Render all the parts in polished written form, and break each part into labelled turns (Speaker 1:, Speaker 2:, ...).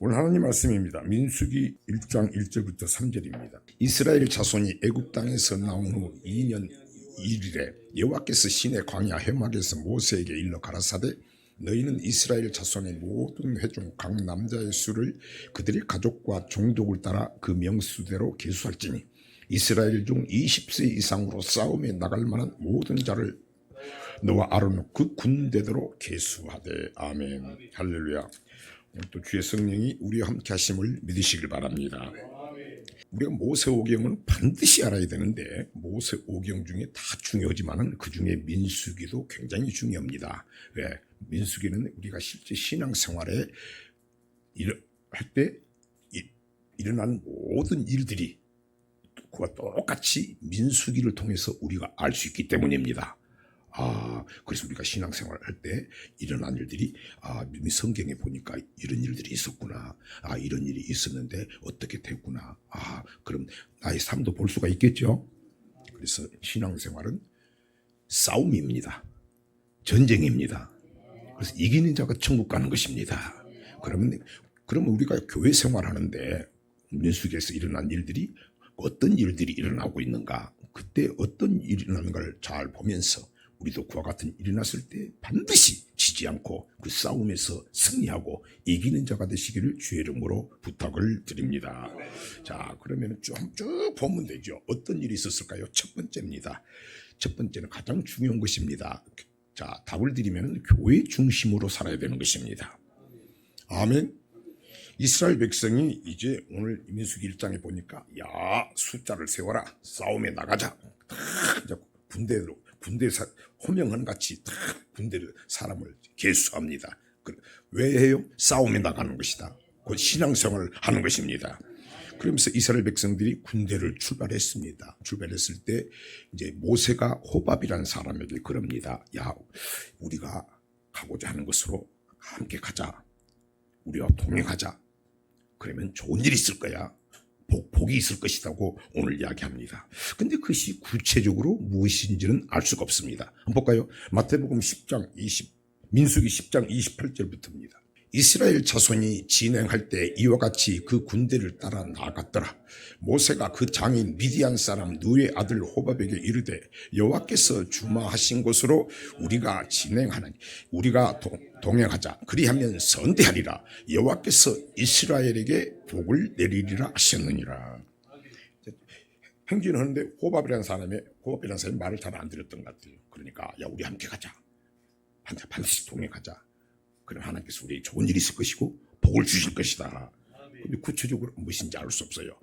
Speaker 1: 오늘 하나님 말씀입니다. 민수기 1장 1절부터 3절입니다. 이스라엘 자손이 애굽 땅에서 나온 후 2년 1일에 여호와께서 시내 광야 회막에서 모세에게 일러 가라사대 너희는 이스라엘 자손의 모든 회중 각 남자의 수를 그들의 가족과 종족을 따라 그 명수대로 계수할지니 이스라엘 중 20세 이상으로 싸움에 나갈 만한 모든 자를 너와 아론은 그 군대대로 계수하되. 아멘. 할렐루야. 오늘 또 주의 성령이 우리와 함께 하심을 믿으시길 바랍니다. 우리가 모세오경은 반드시 알아야 되는데 모세오경 중에 다 중요하지만 그 중에 민수기도 굉장히 중요합니다. 왜? 민수기는 우리가 실제 신앙생활에 할 때 일어난 모든 일들이 그와 똑같이 민수기를 통해서 우리가 알 수 있기 때문입니다. 그래서 우리가 신앙생활 할 때 일어난 일들이 성경에 보니까 이런 일들이 있었구나. 이런 일이 있었는데 어떻게 됐구나. 그럼 나의 삶도 볼 수가 있겠죠. 그래서 신앙생활은 싸움입니다. 전쟁입니다. 그래서 이기는 자가 천국 가는 것입니다. 그러면 우리가 교회 생활하는데 민수기에서 일어난 일들이 어떤 일들이 일어나고 있는가, 그때 어떤 일이 일어나는가를 잘 보면서 우리도 그와 같은 일이 났을 때 반드시 지지 않고 그 싸움에서 승리하고 이기는 자가 되시기를 주의 이름으로 부탁을 드립니다. 자, 그러면 쭉 보면 되죠. 어떤 일이 있었을까요? 첫 번째입니다. 첫 번째는 가장 중요한 것입니다. 자, 답을 드리면 교회 중심으로 살아야 되는 것입니다. 아멘. 이스라엘 백성이 이제 오늘 민수기 1장에 보니까 숫자를 세워라. 싸움에 나가자. 군대 호명한 같이 군대를 사람을 계수합니다. 왜 해요? 싸움에 나가는 것이다. 곧 신앙생활을 하는 것입니다. 그러면서 이스라엘 백성들이 군대를 출발했습니다. 출발했을 때 이제 모세가 호밥이라는 사람에게 그럽니다. 우리가 가고자 하는 것으로 함께 가자. 우리와 동행하자. 그러면 좋은 일이 있을 거야. 복이 있을 것이라고 오늘 이야기합니다. 근데 그것이 구체적으로 무엇인지는 알 수가 없습니다. 한번 볼까요? 마태복음 10장 민수기 10장 28절부터입니다. 이스라엘 자손이 진행할 때 이와 같이 그 군대를 따라 나갔더라. 모세가 그 장인 미디안 사람 누의 아들 호밥에게 이르되 여호와께서 주마하신 곳으로 우리가 진행하나니 우리가 동행하자. 그리하면 선대하리라. 여호와께서 이스라엘에게 복을 내리리라 하셨느니라. 행진을 하는데 호밥이라는 사람이 말을 잘 안 들었던 것 같아요. 그러니까 우리 함께 가자. 반드시 동행하자. 그럼 하나님께서 우리에게 좋은 일이 있을 것이고 복을 주실 것이다. 근데 구체적으로 무엇인지 알 수 없어요.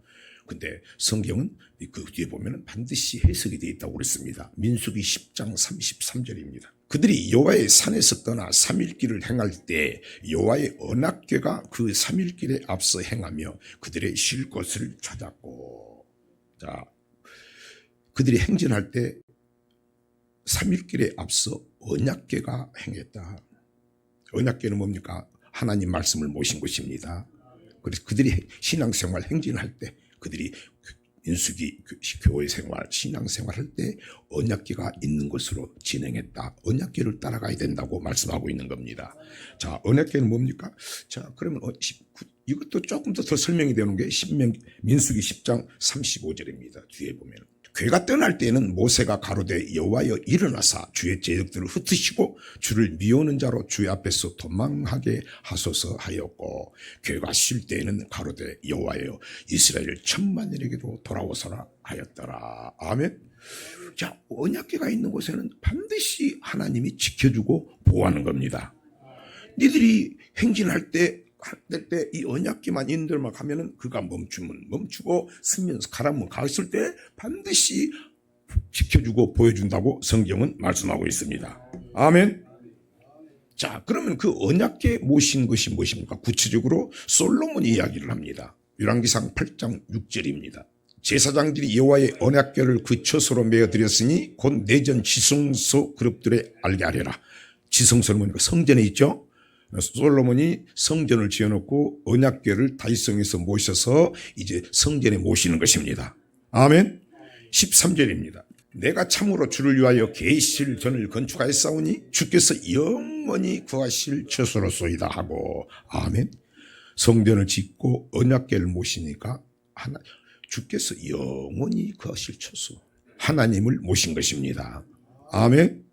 Speaker 1: 근데 성경은 그 뒤에 보면 반드시 해석이 되어 있다고 그랬습니다. 민수기 10장 33절입니다. 그들이 여호와의 산에서 떠나 3일길을 행할 때 여호와의 언약궤가 그 3일길에 앞서 행하며 그들의 쉴 곳을 찾았고. 자, 그들이 행진할 때 3일길에 앞서 언약궤가 행했다. 언약궤는 뭡니까? 하나님 말씀을 모신 것입니다. 그래서 그들이 신앙생활 행진할 때 그들이 민수기 교회 생활, 신앙생활 할 때 언약궤가 있는 것으로 진행했다. 언약궤를 따라가야 된다고 말씀하고 있는 겁니다. 자, 언약궤는 뭡니까? 자, 그러면 이것도 조금 더 설명이 되는 게 민수기 10장 35절입니다. 뒤에 보면. 궤가 떠날 때에는 모세가 가로되 여호와여 일어나사 주의 제적들을 흩으시고 주를 미워하는 자로 주의 앞에서 도망하게 하소서 하였고 궤가 쉴 때에는 가로되 여호와여 이스라엘 천만인에게도 돌아오소라 하였더라. 아멘. 자, 언약궤가 있는 곳에는 반드시 하나님이 지켜주고 보호하는 겁니다. 니들이 행진할 때 이 언약궤만 있는 데만 가면은 그가 멈추면 멈추고 서면서 가라면 갔을 때 반드시 지켜주고 보여준다고 성경은 말씀하고 있습니다. 아멘. 자, 그러면 그 언약궤 모신 것이 무엇입니까? 구체적으로 솔로몬이 이야기를 합니다. 열왕기상 8장 6절입니다. 제사장들이 여호와의 언약궤를 그 처소로 메어드렸으니 곧 내전 지성소 그룹들에 알게 하려라. 지성소는 뭡니까? 성전에 있죠. 솔로몬이 성전을 지어놓고 언약궤를 다윗성에서 모셔서 이제 성전에 모시는 것입니다. 아멘. 13절입니다. 내가 참으로 주를 위하여 계실 전을 건축하였사오니 주께서 영원히 구하실 처소로소이다 하고. 아멘. 성전을 짓고 언약궤를 모시니까 주께서 영원히 거하실 처소 하나님을 모신 것입니다. 아멘.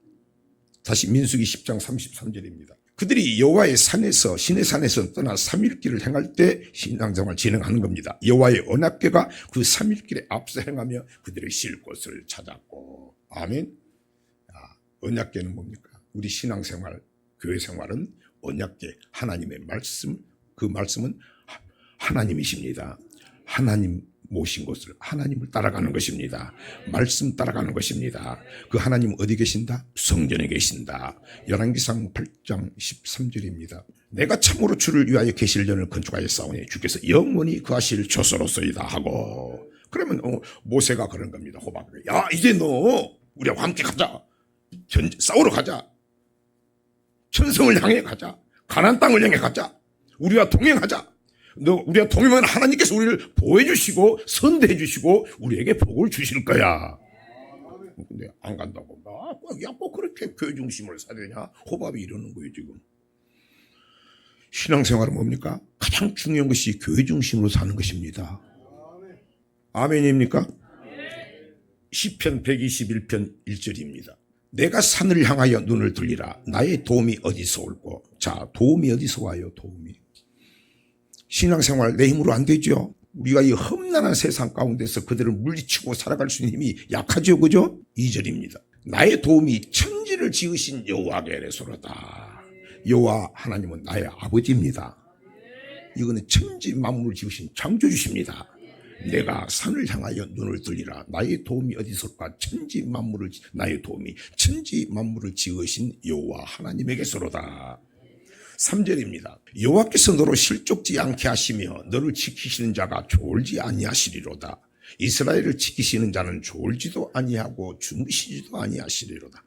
Speaker 1: 다시 민수기 10장 33절입니다. 그들이 여호와의 산에서 시내 산에서 떠나 3일길을 행할 때 신앙생활을 진행하는 겁니다. 여호와의 언약궤가 그 3일길에 앞서 행하며 그들의 쉴 곳을 찾았고. 아멘. 언약궤는 뭡니까? 우리 신앙생활, 교회생활은 언약궤, 하나님의 말씀, 그 말씀은 하나님이십니다. 하나님 모신 곳을, 하나님을 따라가는 것입니다. 말씀 따라가는 것입니다. 그 하나님 어디 계신다? 성전에 계신다. 열왕기상 8장 13절입니다. 내가 참으로 주를 위하여 계실전을 건축하였사오니 주께서 영원히 거하실 처소로서이다 하고. 그러면 모세가 그런 겁니다. 호박에게. 야, 이제 너 우리하고 함께 가자. 싸우러 가자. 천성을 향해 가자. 가나안 땅을 향해 가자. 우리와 동행하자. 우리가 동행하면 하나님께서 우리를 보호해 주시고 선대해 주시고 우리에게 복을 주실 거야. 근데 안 간다고. 꼭 그렇게 교회 중심으로 사되냐? 호밥이 이러는 거예요 지금. 신앙생활은 뭡니까? 가장 중요한 것이 교회 중심으로 사는 것입니다. 아멘입니까? 시편 121편 1절입니다. 내가 산을 향하여 눈을 들리라. 나의 도움이 어디서 올꼬? 자, 도움이 어디서 와요? 도움이. 신앙생활 내 힘으로 안 되죠. 우리가 이 험난한 세상 가운데서 그들을 물리치고 살아갈 수 있는 힘이 약하죠. 그죠? 2절입니다. 나의 도움이 천지를 지으신 여호와께로서로다. 여호와 하나님은 나의 아버지입니다. 이거는 천지 만물을 지으신 창조주십니다. 내가 산을 향하여 눈을 들리라. 나의 도움이 어디서 올까? 천지 만물을, 나의 도움이 천지 만물을 지으신 여호와 하나님에게서로다. 3절입니다. 여호와께서 너로 실족지 않게 하시며 너를 지키시는 자가 졸지 아니하시리로다. 이스라엘을 지키시는 자는 졸지도 아니하고 주무시지도 아니하시리로다.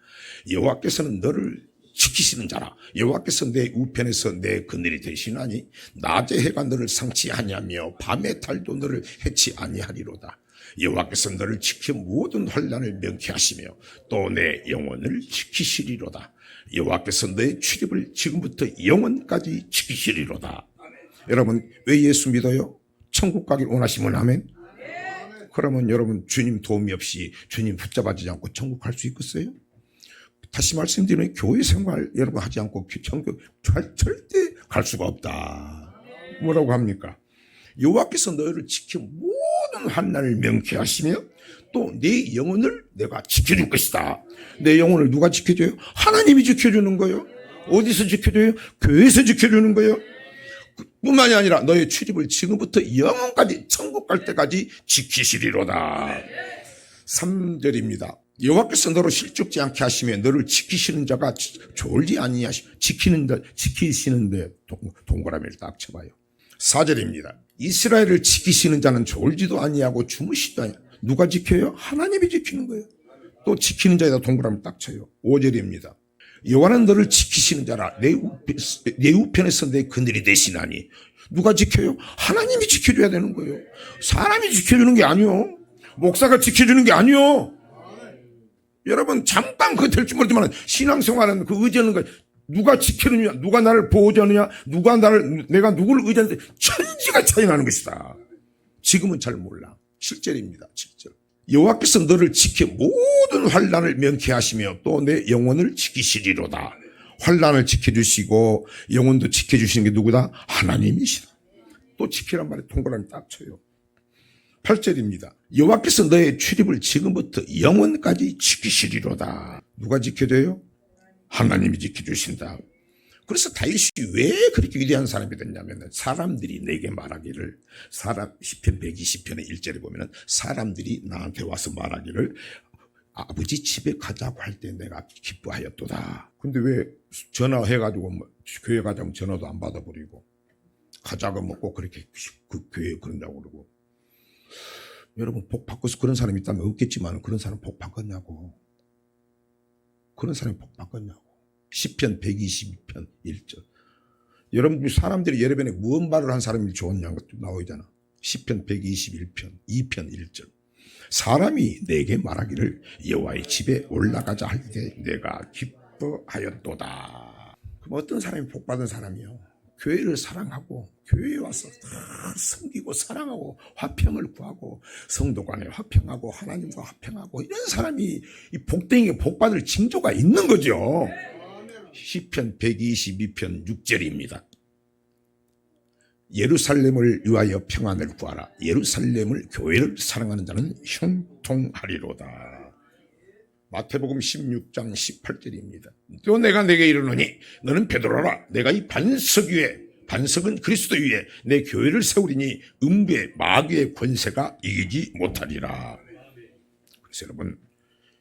Speaker 1: 여호와께서는 너를 지키시는 자라. 여호와께서 내 우편에서 내 그늘이 되시나니 낮의 해가 너를 상치 아니하며 밤의 달도 너를 해치 아니하리로다. 여호와께서 너를 지켜 모든 환난을 명쾌하시며 또 내 영혼을 지키시리로다. 여호와께서 너의 출입을 지금부터 영원까지 지키시리로다. 여러분 왜 예수 믿어요? 천국 가길 원하시면 아멘. 그러면 여러분 주님 도움이 없이 주님 붙잡아지지 않고 천국 갈 수 있겠어요? 다시 말씀드리면 교회 생활 여러분 하지 않고 천국 절대 갈 수가 없다. 뭐라고 합니까? 여호와께서 너희를 지켜 모든 환난을 명쾌하시며 또 네 영혼을 내가 지켜줄 것이다. 내 영혼을 누가 지켜줘요? 하나님이 지켜주는 거예요. 어디서 지켜줘요? 교회에서 지켜주는 거예요. 뿐만이 아니라 너의 출입을 지금부터 영원까지 천국 갈 때까지 지키시리로다. 3절입니다. 여호와께서 너로 실족지 않게 하시며 너를 지키시는 자가 졸지 아니하시 지키시는데 동그라미를 딱 쳐봐요. 4절입니다. 이스라엘을 지키시는 자는 졸지도 아니하고 주무시지도 아니하고. 누가 지켜요? 하나님이 지키는 거예요. 또 지키는 자에다 동그라미 딱 쳐요. 5절입니다. 여호와는 너를 지키시는 자라. 내 우편에서 내 그늘이 되시나니. 누가 지켜요? 하나님이 지켜줘야 되는 거예요. 사람이 지켜주는 게 아니요. 목사가 지켜주는 게 아니요. 여러분 잠깐 그거 될 줄 모르지만 신앙생활은 그 의지하는 거 누가 지켜주느냐, 누가 나를 보호하느냐, 내가 누구를 의지하는데 천지가 차이 나는 것이다. 지금은 잘 몰라. 7절입니다. 7절. 여호와께서 너를 지켜 모든 환난을 명쾌하시며 또 내 영혼을 지키시리로다. 환난을 지켜주시고 영혼도 지켜주시는 게 누구다? 하나님이시다. 또 지키란 말에 동그라미 딱 쳐요. 8절입니다. 여호와께서 너의 출입을 지금부터 영원까지 지키시리로다. 누가 지켜줘요? 하나님이 지켜주신다. 그래서 다윗이 왜 그렇게 위대한 사람이 됐냐면 사람들이 내게 말하기를 시편 120편의 1절에 보면 사람들이 나한테 와서 말하기를 아버지 집에 가자고 할 때 내가 기뻐하였도다. 근데 왜 전화해가지고 교회 가자면 전화도 안 받아버리고 가자고 꼭 그렇게 그 교회에 그런다고 그러고. 여러분 복 받고서 그런 사람이 있다면 없겠지만 그런 사람 복 받겠냐고. 그런 사람이 복 받겠냐고. 시편 122편 1절. 여러분 사람들이 예레변에 무언 말을 한 사람이 좋았냐고 나오잖아. 시편 121편 2편 1절. 사람이 내게 말하기를 여호와의 집에 올라가자 할 때 내가 기뻐하였도다. 그럼 어떤 사람이 복 받은 사람이요? 교회를 사랑하고 교회에 와서 다 섬기고 사랑하고 화평을 구하고 성도 간에 화평하고 하나님과 화평하고 이런 사람이 이 복되게 복받을 징조가 있는 거죠. 시편 122편 6절입니다. 예루살렘을 위하여 평안을 구하라. 예루살렘을 교회를 사랑하는 자는 형통하리로다. 마태복음 16장 18절입니다. 또 내가 내게 이르노니 너는 베드로라. 내가 이 반석 위에, 반석은 그리스도 위에 내 교회를 세우리니 음부의 마귀의 권세가 이기지 못하리라. 그래서 여러분,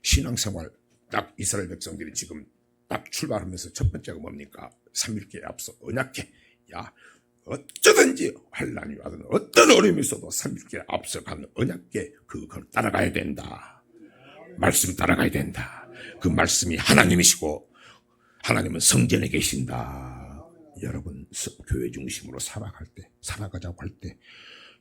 Speaker 1: 신앙생활 딱 이스라엘 백성들이 지금 딱 출발하면서 첫 번째가 뭡니까? 3일기에 앞서 언약궤. 야, 어쩌든지 환난이 와든 어떤 어려움이 있어도 3일기에 앞서가는 언약궤 그걸 따라가야 된다. 말씀 따라가야 된다. 그 말씀이 하나님이시고 하나님은 성전에 계신다. 여러분, 교회 중심으로 살아가자고 할 때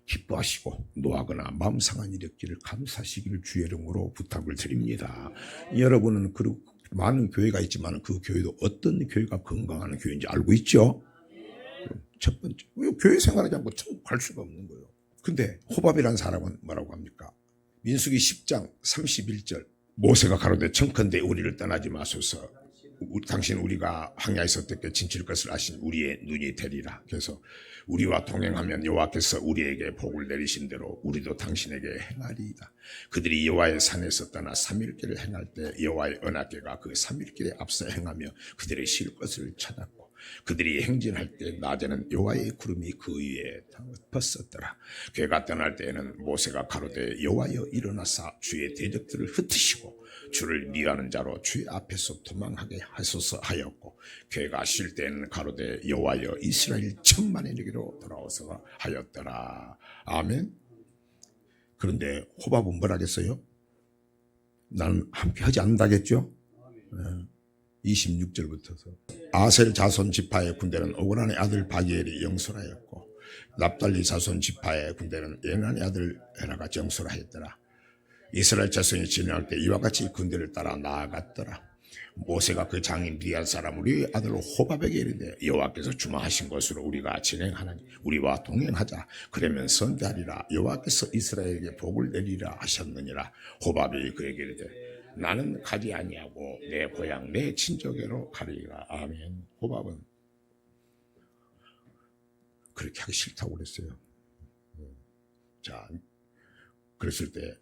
Speaker 1: 기뻐하시고 노하거나 마음 상한 일이 없기를 감사하시기를 주의 이름으로 부탁을 드립니다. 여러분은 그 많은 교회가 있지만 그 교회도 어떤 교회가 건강한 교회인지 알고 있죠? 첫 번째, 교회 생활하지 않고 천국 갈 수가 없는 거예요. 근데 호밥이라는 사람은 뭐라고 합니까? 민수기 10장 31절 모세가 가로되 청컨대 우리를 떠나지 마소서. 당신 우리가 황야에서 어떻게 진칠 것을 아신 우리의 눈이 되리라. 그래서 우리와 동행하면 여호와께서 우리에게 복을 내리신 대로 우리도 당신에게 행하리이다. 그들이 여호와의 산에서 떠나 3일길을 행할 때 여호와의 언약궤가 그 3일길에 앞서 행하며 그들의 쉴 것을 찾았고 그들이 행진할 때 낮에는 여호와의 구름이 그 위에 덮었었더라. 궤가 떠날 때에는 모세가 가로되 여호와여 일어나사 주의 대적들을 흩으시고 주를 미워하는 자로 주의 앞에서 도망하게 하소서 하였고 궤가 쉴 때에는 가로되 여호와여 이스라엘 천만에게로 돌아오소서 하였더라. 아멘. 그런데 호밥은 뭐라겠어요? 나는 함께 하지 않는다겠죠? 26절부터서 아셀 자손 지파의 군대는 오그란의 아들 바기엘이 영솔하였고 납달리 자손 지파의 군대는 예난의 아들 헤라가 영솔하였더라. 이스라엘 자손이 진행할 때 이와 같이 군대를 따라 나아갔더라. 모세가 그 장인 비알 사람 우리 아들 호밥에게 이르되 여호와께서 주망하신 것으로 우리가 진행하나니 우리와 동행하자. 그러면 선대하리라. 여호와께서 이스라엘에게 복을 내리라 하셨느니라. 호밥이 그에게 이르되 나는 가지 아니하고 내 고향 내 친족에로 가리라. 아멘. 호밥은 그렇게 하기 싫다고 그랬어요. 자, 그랬을 때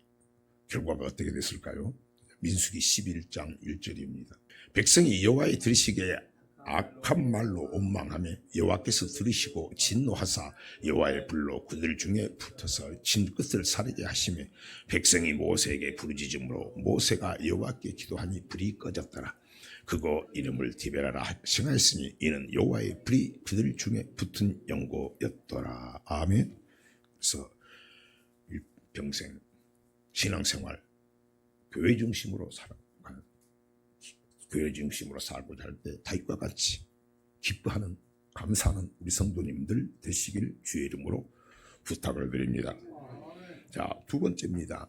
Speaker 1: 결과가 어떻게 됐을까요? 민수기 11장 1절입니다. 백성이 여호와의 들으시기에 악한 말로 원망하며 여호와께서 들으시고 진노하사 여호와의 불로 그들 중에 붙어서 진끝을 사르게 하시며 백성이 모세에게 부르짖음으로 모세가 여호와께 기도하니 불이 꺼졌더라. 그거 이름을 디베라라 칭하였으니 이는 여호와의 불이 그들 중에 붙은 연고였더라. 아멘. 그래서 평생 신앙생활 교회 중심으로 살아가는, 교회 중심으로 살고자 할 때 다윗과 같이 기뻐하는 감사하는 우리 성도님들 되시길 주의 이름으로 부탁을 드립니다. 자, 두 번째입니다.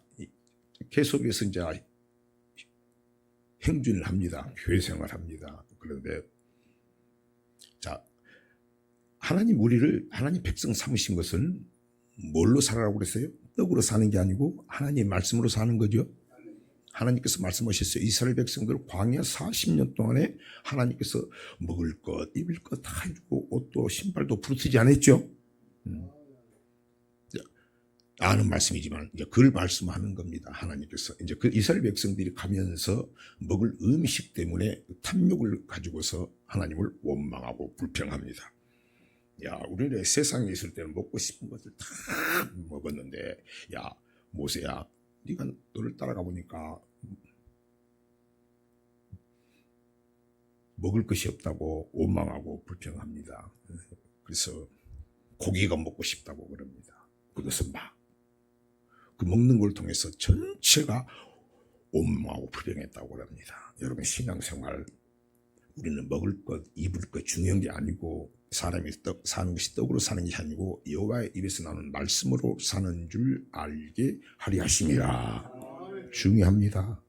Speaker 1: 계속해서 이제 행준을 합니다. 교회 생활합니다. 그런데 자, 하나님 백성 삼으신 것은 뭘로 살아라고 그랬어요? 떡으로 사는 게 아니고 하나님의 말씀으로 사는 거죠. 하나님께서 말씀하셨어요. 이스라엘 백성들 광야 40년 동안에 하나님께서 먹을 것, 입을 것 다 해주고 옷도 신발도 부르트지 않았죠. 아는 말씀이지만 이제 그걸 말씀하는 겁니다. 하나님께서 이제 그 이스라엘 백성들이 가면서 먹을 음식 때문에 탐욕을 가지고서 하나님을 원망하고 불평합니다. 야, 우리는 세상에 있을 때는 먹고 싶은 것을 다 먹었는데, 야, 모세야, 네가 너를 따라가 보니까 먹을 것이 없다고 원망하고 불평합니다. 그래서 고기가 먹고 싶다고 그럽니다. 그것은 막 그 먹는 걸 통해서 전체가 원망하고 불평했다고 그럽니다. 여러분, 신앙생활 우리는 먹을 것, 입을 것 중요한 게 아니고 사람이 사는 것이 떡으로 사는 게 아니고 여호와의 입에서 나오는 말씀으로 사는 줄 알게 하리 하심이라. 중요합니다.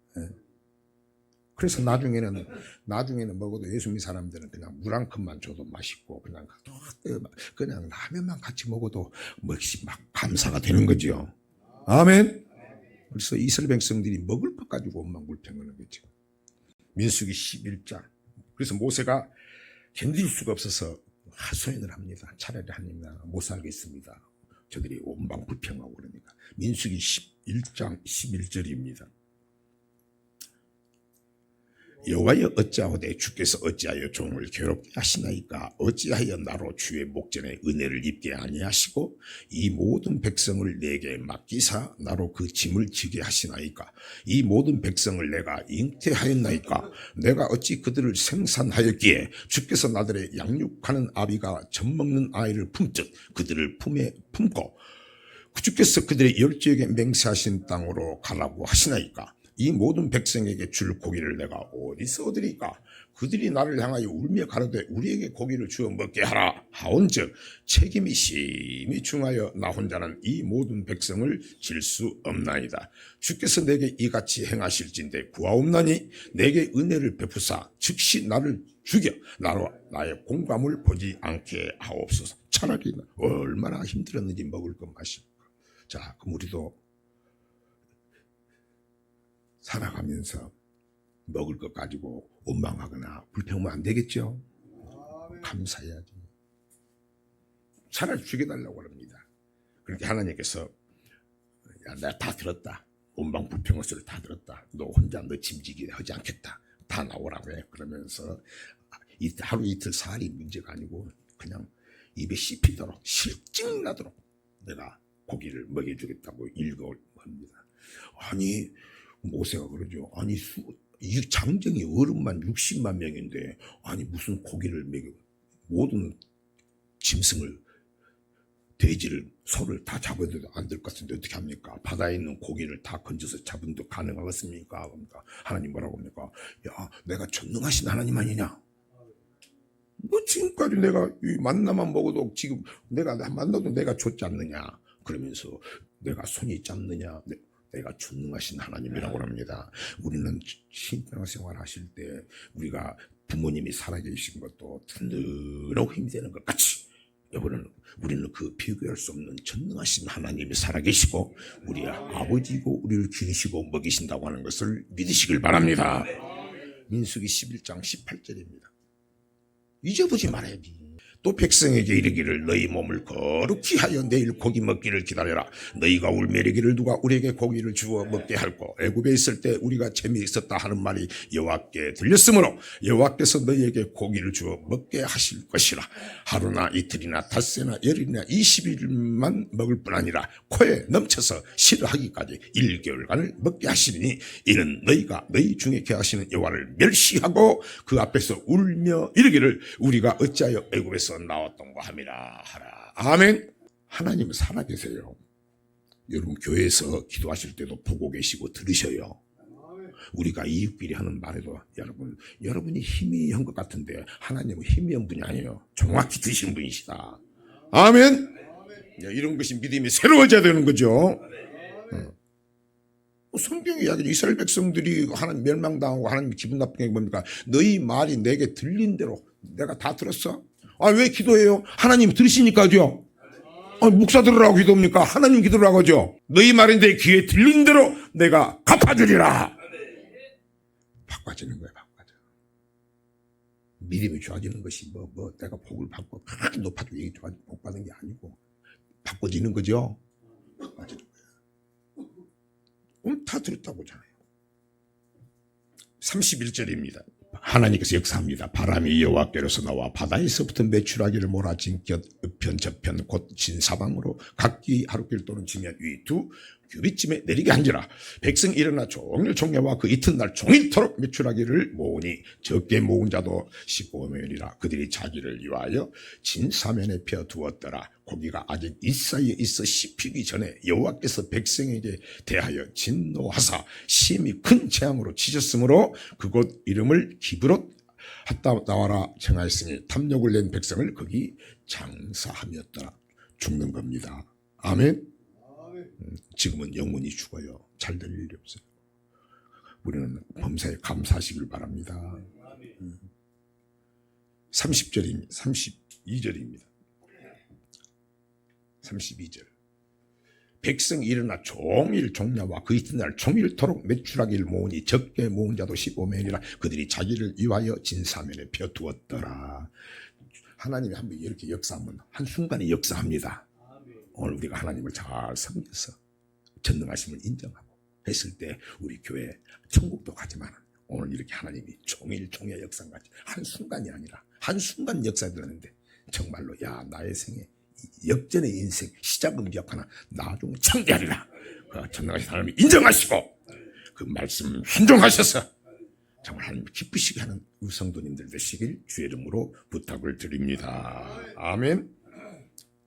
Speaker 1: 그래서 나중에는 먹어도 예수 믿는 사람들은 그냥 물 한 컵만 줘도 맛있고 그냥 라면만 같이 먹어도 막 감사가 되는 거죠. 아멘. 그래서 이스라엘 백성들이 먹을 것 가지고 원망불평하는 거죠. 민수기 11장. 그래서 모세가 견딜 수가 없어서 하소연을 합니다. 차라리 하나님 나라 못 살겠습니다. 저들이 원망불평하고 그러니까. 민수기 11장 11절입니다. 여호와여 어찌하오되 주께서 어찌하여 종을 괴롭게 하시나이까? 어찌하여 나로 주의 목전에 은혜를 입게 아니하시고 이 모든 백성을 내게 맡기사 나로 그 짐을 지게 하시나이까? 이 모든 백성을 내가 잉태하였나이까? 내가 어찌 그들을 생산하였기에 주께서 나들의 양육하는 아비가 젖먹는 아이를 품듯 그들을 품에 품고 주께서 그들의 열지에게 맹세하신 땅으로 가라고 하시나이까? 이 모든 백성에게 줄 고기를 내가 어디서 얻으리까? 그들이 나를 향하여 울며 가로되 우리에게 고기를 주어 먹게 하라 하온즉 책임이 심히 중하여 나 혼자는 이 모든 백성을 질 수 없나이다. 주께서 내게 이같이 행하실진대 구하옵나니 내게 은혜를 베푸사 즉시 나를 죽여 나로 나의 공감을 보지 않게 하옵소서. 차라리 얼마나 힘들었는지 먹을 것 마시고. 자, 그럼 우리도 살아가면서 먹을 것 가지고 원망하거나 불평하면 안 되겠죠. 감사해야지. 차라리 죽여달라고 합니다. 그렇게 하나님께서 야, 내가 다 들었다. 원망 불평의 소리를 다 들었다. 너 혼자 너 짐지기 하지 않겠다. 다 나오라고 해. 그러면서 하루 이틀 살이 문제가 아니고 그냥 입에 씹히도록 실증 나도록 내가 고기를 먹여주겠다고 일거합니다. 아니 모세가 그러죠. 아니 이 장정이 어른만 60만 명인데 아니 무슨 고기를 먹여 모든 짐승을 돼지를 소를 다 잡아도 안 될 것 같은데 어떻게 합니까? 바다에 있는 고기를 다 건져서 잡은 데 가능하겠습니까? 그러니까 하나님 뭐라고 합니까? 야 내가 전능하신 하나님 아니냐? 뭐 지금까지 내가 이 만나만 먹어도 지금 내가 만나도 내가 줬지 않느냐? 그러면서 내가 손이 짧느냐? 내가 전능하신 하나님이라고 합니다. 우리는 신앙생활 하실 때 우리가 부모님이 살아계신 것도 든든하고 힘이 되는 것 같이 우리는 그 비교할 수 없는 전능하신 하나님이 살아계시고 우리의 아버지고 우리를 기르시고 먹이신다고 하는 것을 믿으시길 바랍니다. 민수기 11장 18절입니다. 잊어보지 말아야지. 또 백성에게 이르기를 너희 몸을 거룩히 하여 내일 고기 먹기를 기다려라. 너희가 울며 이르기를 누가 우리에게 고기를 주어 먹게 할꼬. 애굽에 있을 때 우리가 재미있었다 하는 말이 여호와께 들렸으므로 여호와께서 너희에게 고기를 주어 먹게 하실 것이라. 하루나 이틀이나 닷새나 열흘이나 20일만 먹을 뿐 아니라 코에 넘쳐서 싫어하기까지 1개월간을 먹게 하시리니 이는 너희가 너희 중에 계하시는 여호와를 멸시하고 그 앞에서 울며 이르기를 우리가 어찌하여 애굽에서 나왔던 거 함이라 하라. 아멘. 하나님은 살아계세요. 여러분 교회에서 기도하실 때도 보고 계시고 들으셔요. 우리가 이웃끼리 하는 말에도 여러분이 희미한 것 같은데 하나님은 희미한 분이 아니에요. 정확히 드신 분이시다. 아멘. 이런 것이 믿음이 새로워져야 되는 거죠. 성경이 이야기죠. 이스라엘 백성들이 하나님 멸망당하고 하나님 기분 나쁜 게 뭡니까? 너희 말이 내게 들린 대로 내가 다 들었어? 아, 왜 기도해요? 하나님 들으시니까죠. 아, 목사 들으라고 기도합니까? 하나님 기도라고 하죠. 너희 말인데 귀에 들린 대로 내가 갚아주리라. 바꿔지는 거예요. 바꿔져. 믿음이 좋아지는 것이 내가 복을 받고 높아지고 이게 복 받는 게 아니고 바꿔지는 거죠. 바꿔지는 거예요. 오늘 다 들었다고 하잖아요. 31절입니다. 하나님께서 역사합니다. 바람이 여호와께로서 나와 바다에서부터 메추라기를 몰아진 곁 우편 저편 곧 진사방으로 각기 하루길 또는 지면 위 두 규빗쯤에 내리게 한지라. 백성이 일어나 종일 종려와 그 이튿날 종일토록 메추라기를 모으니 적게 모은 자도 15명이라. 그들이 자기를 위하여 진사면에 펴 두었더라. 고기가 아직 이 사이에 있어 씹히기 전에 여호와께서 백성에게 대하여 진노하사 심히 큰 재앙으로 치셨으므로 그곳 이름을 기브롯 핫다 나와라 정하였으니 탐욕을 낸 백성을 거기 장사하였더라. 죽는 겁니다. 아멘. 지금은 영원히 죽어요. 잘 될 일이 없어요. 우리는 범사에 감사하시길 바랍니다. 30절입니다. 32절입니다. 32절. 백성이 일어나 종일 종려와 그 이튿날 종일토록 매출하기를 모으니 적게 모은 자도 15명이라 그들이 자기를 위하여 진사면에 펴두었더라. 하나님이 한번 이렇게 역사하면 한순간에 역사합니다. 오늘 우리가 하나님을 잘 섬겨서 전능하심을 인정하고 했을 때 우리 교회 천국도 가지만 오늘 이렇게 하나님이 종일 종의 역사같이 한순간이 아니라 한순간 역사 들었는데 정말로 야 나의 생에 역전의 인생 시작은 기억하나 나중에 창대하리라. 그 전능하신 하나님이 인정하시고 그 말씀 순종하셔서 정말 하나님 기쁘시게 하는 우리 성도님들 되시길 주의 이름으로 부탁을 드립니다. 아멘.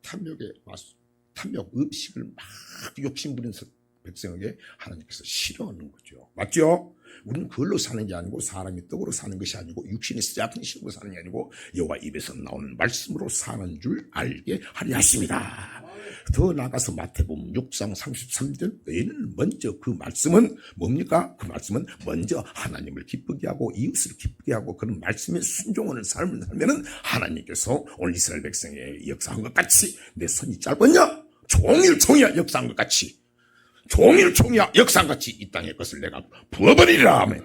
Speaker 1: 탐욕 음식을 막 욕심부린 백성에게 하나님께서 싫어하는 거죠. 맞죠? 우리는 그걸로 사는 게 아니고 사람이 떡으로 사는 것이 아니고 육신의 얕은 식으로 사는 게 아니고 여호와 입에서 나오는 말씀으로 사는 줄 알게 하려 하십니다. 더 나아가서 마태복음 6장 33절 너희는 먼저 그 말씀은 뭡니까? 그 말씀은 먼저 하나님을 기쁘게 하고 이웃을 기쁘게 하고 그런 말씀에 순종하는 삶을 살면은 하나님께서 오늘 이스라엘 백성에 역사한 것 같이 내 손이 짧았냐? 종일 종이야 역사한 것 같이 종일 종이야 역사같이 이 땅의 것을 내가 부어버리리라. 아멘.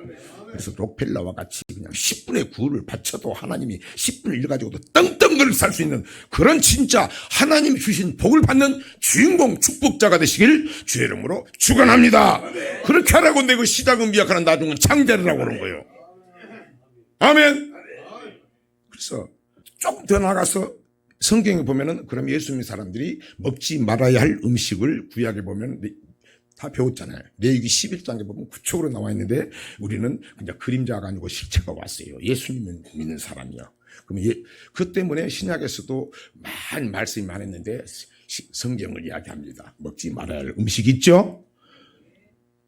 Speaker 1: 그래서 록펠러와 같이 그냥 10분의 9를 바쳐도 하나님이 10분의 1 가지고도 떵떵거릴 살 수 있는 그런 진짜 하나님 주신 복을 받는 주인공 축복자가 되시길 주의 이름으로 축원합니다. 그렇게 하라고 내가 시작은 미약하는 나중은 창대라고 그런 거예요. 아멘. 그래서 조금 더 나가서 성경에 보면은 그럼 예수 믿는 사람들이 먹지 말아야 할 음식을 구약에 보면 다 배웠잖아요. 레위기 11장에 보면 구축으로 나와 있는데 우리는 그냥 그림자가 아니고 실체가 왔어요. 예수님을 믿는 사람이요. 그럼 그 때문에 신약에서도 많은 말씀이 많았는데 성경을 이야기합니다. 먹지 말아야 할 음식 있죠?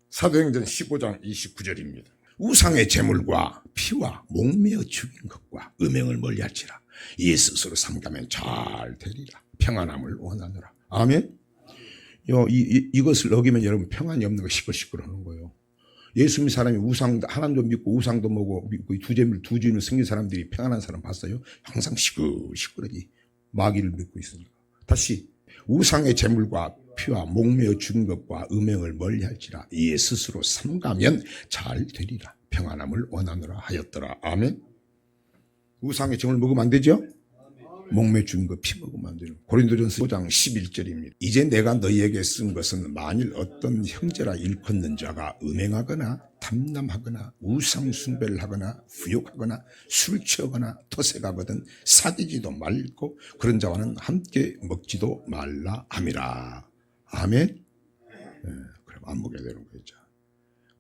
Speaker 1: 사도행전 15장 29절입니다. 우상의 제물과 피와 목매어 죽인 것과 음행을 멀리할지라 이에 스스로 삼가면 잘 되리라. 평안함을 원하노라. 아멘. 이것을 어기면 여러분 평안이 없는 거 시끌시끌하는 거예요. 예수 믿는 사람이 하나님도 믿고 우상도 먹고 두 주인을 섬긴 사람들이 평안한 사람 봤어요? 항상 시끌시끌하지. 마귀를 믿고 있으니까. 다시 우상의 제물과 피와 목매어 죽은 것과 음행을 멀리할지라 이에 스스로 삼가면 잘 되리라. 평안함을 원하노라 하였더라. 아멘. 우상의 제물 먹으면 안 되죠? 목매 죽은 거 피 먹으면 안 되는. 고린도전서 5장 11절입니다. 이제 내가 너희에게 쓴 것은 만일 어떤 형제라 일컫는 자가 음행하거나 탐남하거나 우상 숭배를 하거나 부욕하거나 술 취하거나 토색하거든 사귀지도 말고 그런 자와는 함께 먹지도 말라 함이라. 아멘. 네, 그럼 안 먹어야 되는 거죠.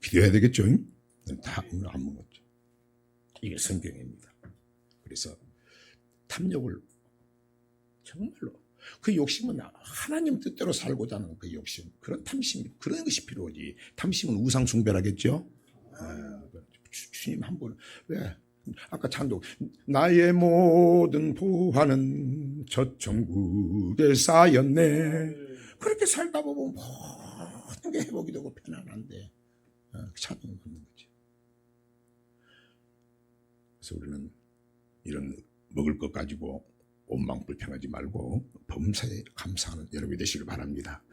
Speaker 1: 기도해야 되겠죠? 다 오늘 안 먹었죠. 이게 성경입니다. 그래서 탐욕을 정말로 그 욕심은 하나님 뜻대로 살고자 하는 그 욕심, 그런 탐심, 그런 것이 필요하지. 탐심은 우상 숭배라겠죠. 주님 한 번 왜 아까 찬도 나의 모든 부하는 저 천국에 쌓였네. 그렇게 살다 보면 모든 게 회복이 되고 편안한데 찬양을 받는 거지. 그래서 우리는 이런 먹을 것 가지고 원망불평하지 말고 범사에 감사하는 여러분이 되시길 바랍니다.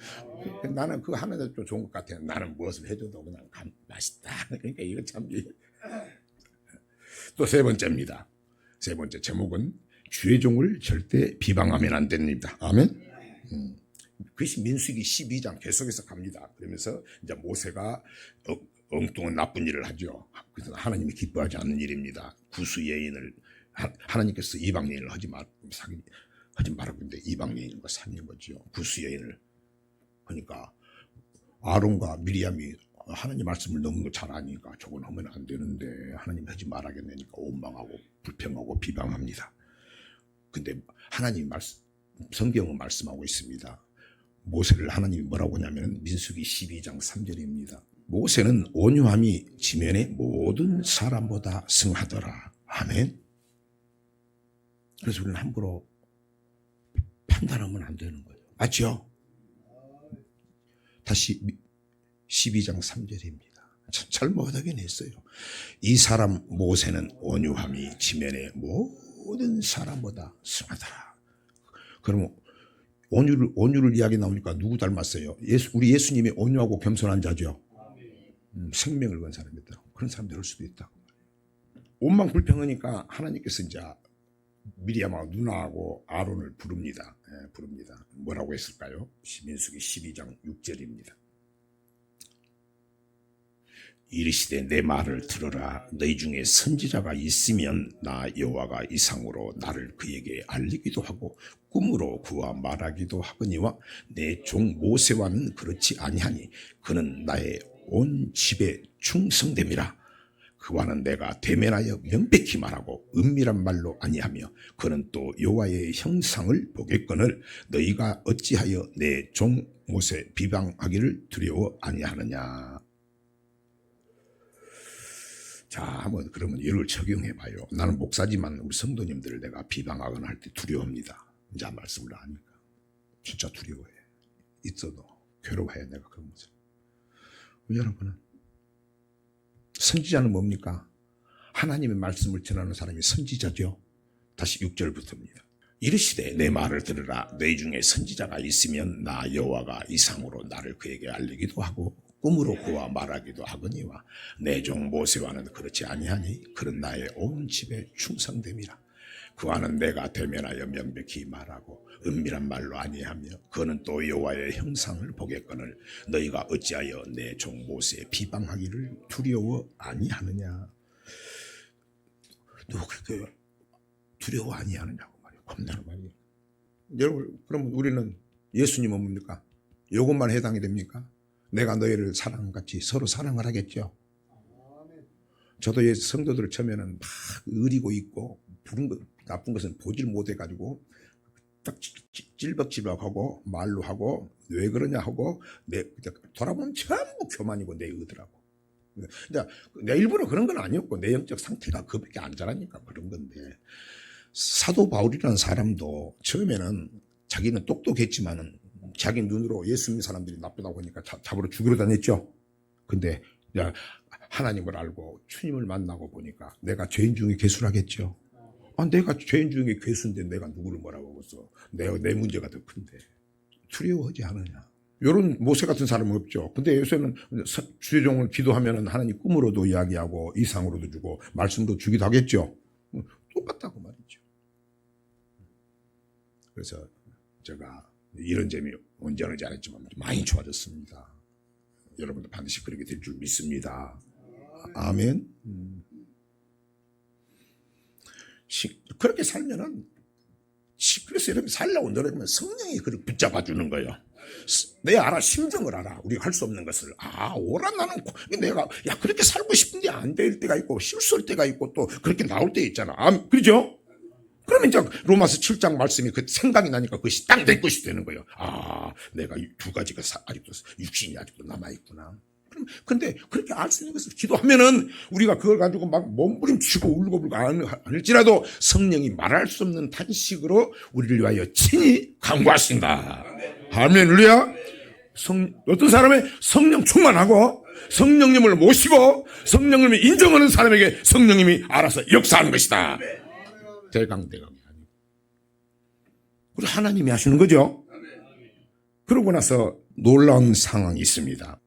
Speaker 1: 나는 그거 하나도 좀 좋은 것 같아요. 나는 무엇을 해줘도 그냥 맛있다. 그러니까 이거 참. 또 세 번째입니다. 세 번째 제목은 주의 종을 절대 비방하면 안 됩니다. 아멘. 그것이 민수기 12장 계속해서 갑니다. 그러면서 이제 모세가 엉뚱한 나쁜 일을 하죠. 그래서 하나님이 기뻐하지 않는 일입니다. 구수 여인을 하나님께서 이방 여인을 하지 말라고 했는데 이방 여인과 사귀는 거죠. 구수 여인을. 그러니까 아론과 미리암이 하나님 말씀을 너무 잘 아니까 저건 하면 안 되는데 하나님 하지 말아야겠네니까 원망하고 불평하고 비방합니다. 근데 하나님 성경은 말씀하고 있습니다. 모세를 하나님이 뭐라고 하냐면 민수기 12장 3절입니다. 모세는 온유함이 지면의 모든 사람보다 승하더라. 아멘. 그래서 우리는 함부로 판단하면 안 되는 거예요. 맞죠? 다시 12장 3절입니다. 잘 못하긴 했어요. 이 사람 모세는 온유함이 지면의 모든 사람보다 승하다. 그러면 온유를 이야기 나오니까 누구 닮았어요? 우리 예수님이 온유하고 겸손한 자죠. 생명을 건 사람이다. 그런 사람 될 수도 있다. 온망 불평하니까 하나님께서 이제 미리암하고 누나하고 아론을 부릅니다. 부릅니다. 뭐라고 했을까요? 민수기 12장 6절입니다. 이르시되 내 말을 들으라. 너희 중에 선지자가 있으면 나 여호와가 이상으로 나를 그에게 알리기도 하고 꿈으로 그와 말하기도 하거니와 내 종 모세와는 그렇지 아니하니 그는 나의 온 집에 충성됨이라. 그와는 내가 대면하여 명백히 말하고 은밀한 말로 아니하며 그는 또 여호와의 형상을 보겠거늘 너희가 어찌하여 내 종 모세 비방하기를 두려워 아니하느냐. 자, 한번 그러면 이를 적용해 봐요. 나는 목사지만 우리 성도님들을 내가 비방하거나 할 때 두려워합니다. 이제 말씀을 하니까 진짜 두려워해. 있어도 괴로워해 내가 그런 모습. 여러분은 선지자는 뭡니까? 하나님의 말씀을 전하는 사람이 선지자죠. 다시 6절부터입니다. 이르시되 내 말을 들으라. 너희 중에 선지자가 있으면 나 여호와가 이상으로 나를 그에게 알리기도 하고 꿈으로 그와 말하기도 하거니와 내 종 모세와는 그렇지 아니하니 그는 나의 온 집에 충성됨이라. 그와는 내가 대면하여 명백히 말하고 은밀한 말로 아니하며 그는 또 여호와의 형상을 보겠거늘 너희가 어찌하여 내 종 모세의 비방하기를 두려워 아니하느냐. 누가 그렇게 두려워 아니하느냐고 말이에요. 겁나는 말이에요. 여러분, 그러면 우리는 예수님은 뭡니까? 이것만 해당이 됩니까? 내가 너희를 사랑같이 서로 사랑을 하겠죠. 저도 성도들을 처음에는 막 의리고 있고 나쁜 것은 보질 못해가지고 딱 찔벅찔벅하고 말로 하고 왜 그러냐 하고 돌아보면 전부 교만이고 내 의더라고. 내 일부러 그런 건 아니었고 내 영적 상태가 그밖에 안 자라니까 그런 건데 사도 바울이라는 사람도 처음에는 자기는 똑똑했지만은 자기 눈으로 예수 믿는 사람들이 나쁘다고 하니까 잡으러 죽이러 다녔죠. 근데 하나님을 알고 주님을 만나고 보니까 내가 죄인 중에 괴수라겠죠. 내가 죄인 중에 괴수인데 내가 누구를 뭐라고 하겠어. 내 문제가 더 큰데 두려워하지 않느냐. 이런 모세 같은 사람은 없죠. 근데 요새는 주의종을 기도하면 하나님 꿈으로도 이야기하고 이상으로도 주고 말씀도 주기도 하겠죠. 똑같다고 말이죠. 그래서 제가 이런 점이 언제 어느지 않았지만 많이 좋아졌습니다. 여러분도 반드시 그렇게 될 줄 믿습니다. 아멘. 그렇게 살면은 그래서 이렇게 살려고 노력하면 성령이 그렇게 붙잡아 주는 거예요. 내 알아, 심정을 알아. 우리가 할 수 없는 것을. 오라 나는 내가 그렇게 살고 싶은데 안 될 때가 있고 실수할 때가 있고 또 그렇게 나올 때 있잖아. 그렇죠? 그러면 이제 로마서 7장 말씀이 그 생각이 나니까 그것이 딱 내 것이 되는 거예요. 내가 두 가지가 아직도 육신이 아직도 남아있구나. 근데 그렇게 알 수 있는 것을 기도하면은 우리가 그걸 가지고 막 몸부림치고 울고불고 아닐지라도 성령이 말할 수 없는 탄식으로 우리를 위하여 친히 간구하신다. 할렐루야. 어떤 사람의 성령 충만하고 성령님을 모시고 성령님을 인정하는 사람에게 성령님이 알아서 역사하는 것이다. 대강대강이 아니고. 우리 하나님이 하시는 거죠. 그러고 나서 놀라운 상황이 있습니다.